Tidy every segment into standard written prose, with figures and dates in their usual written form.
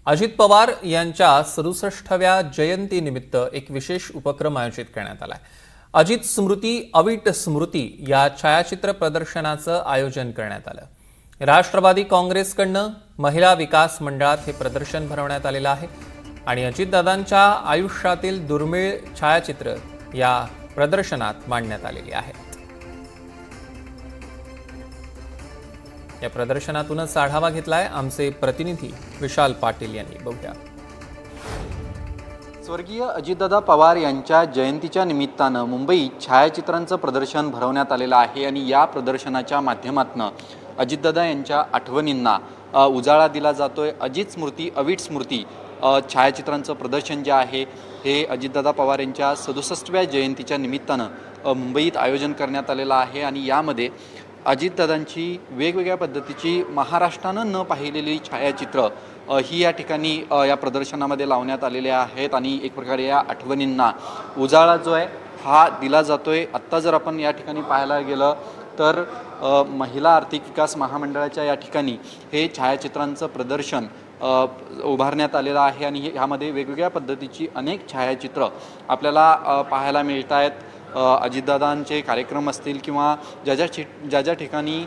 अजित पवार यांच्या 67व्या जयंतीनिमित्त एक विशेष उपक्रम आयोजित करण्यात आला आहे। अजित स्मृती अविट स्मृती या छायाचित्र प्रदर्शनाचं आयोजन करण्यात आलं। राष्ट्रवादी काँग्रेसकडनं महिला विकास मंडळात हे प्रदर्शन भरवण्यात आलेलं आहे आणि अजितदादांच्या आयुष्यातील दुर्मिळ छायाचित्र या प्रदर्शनात मांडण्यात आलेली आहेत। या प्रदर्शनातूनच आढावा घेतलाय आमचे प्रतिनिधी विशाल पाटील यांनी। बघूया। स्वर्गीय अजितदादा पवार यांच्या जयंतीच्या निमित्तानं मुंबईत छायाचित्रांचं प्रदर्शन भरवण्यात आलेलं आहे आणि या प्रदर्शनाच्या माध्यमातून अजितदादा यांच्या आठवणींना उजाळा दिला जातोय। अजित स्मृती अविट स्मृती छायाचित्रांचं प्रदर्शन जे आहे हे अजितदादा पवार यांच्या 67व्या जयंतीच्या निमित्तानं मुंबईत आयोजन करण्यात आलेलं आहे आणि यामध्ये अजितदादांची वेगवेगळ्या पद्धतीची महाराष्ट्रानं न पाहिलेली छायाचित्र ही या ठिकाणी या प्रदर्शनामध्ये लावण्यात आलेले आहेत आणि एक प्रकारे या आठवणींना उजाळा जो आहे हा दिला जातोय। आत्ता जर आपण या ठिकाणी पाहायला गेलं तर महिला आर्थिक विकास महामंडळाच्या या ठिकाणी हे छायाचित्रांचं प्रदर्शन उभारण्यात आलेलं आहे आणि ह्यामध्ये वेगवेगळ्या पद्धतीची अनेक छायाचित्र आपल्याला पाहायला मिळत आहेत। अजितदादांचे कार्यक्रम असतील किंवा ज्या ज्या ठिकाणी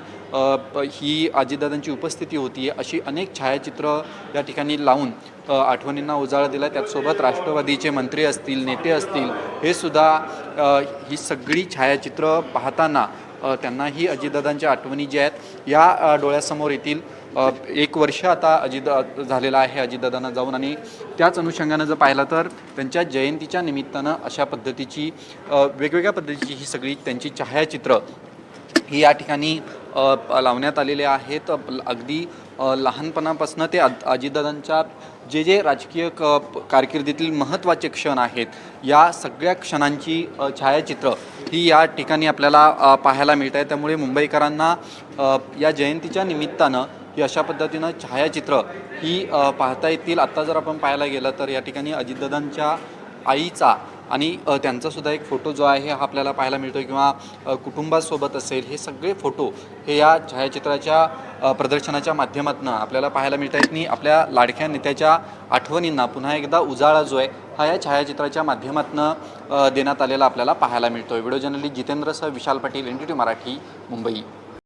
ही अजितदादांची उपस्थिती होती अशी अनेक छायाचित्र या ठिकाणी लावून आठवणींना उजाळा दिला। त्याचसोबत राष्ट्रवादीचे मंत्री असतील, नेते असतील, हे सुद्धा ही सगळी छायाचित्र पाहताना त्यांनाही अजितदादांच्या आठवणी ज्या आहेत या डोळ्यासमोर येतील। 1 वर्ष आता झालेलं आहे अजितदादांना जाऊन आणि त्याच अनुषंगानं जर पाहिलं तर त्यांच्या जयंतीच्या निमित्तानं अशा पद्धतीची वेगवेगळ्या पद्धतीची ही सगळी त्यांची छायाचित्र ही या ठिकाणी लावण्यात आलेले आहेत। अगदी लहानपणापासून ते अजितदादांच्या जे राजकीय कारकिर्दीतील महत्त्वाचे क्षण आहेत या सगळ्या क्षणांची छायाचित्र ही या ठिकाणी आपल्याला पाहायला मिळत आहे। त्यामुळे मुंबईकरांना या जयंतीच्या निमित्तानं ही अशा पद्धतीनं छायाचित्र ही पाहता येतील। आत्ता जर आपण पाहायला गेलं तर या ठिकाणी अजितदादांच्या आईचा आणि त्यांचासुद्धा एक फोटो जो आहे हा आपल्याला पाहायला मिळतो किंवा कुटुंबासोबत असेल, हे सगळे फोटो हे या छायाचित्राच्या प्रदर्शनाच्या माध्यमातून आपल्याला पाहायला मिळत आहेत आणि आपल्या लाडक्या नेत्याच्या आठवणींना पुन्हा एकदा उजाळा जो आहे हा या छायाचित्राच्या माध्यमातून देण्यात आलेला आपल्याला पाहायला मिळतोय। Video journalist जितेंद्रसह Vishal Patil, NDTV Marathi, Mumbai.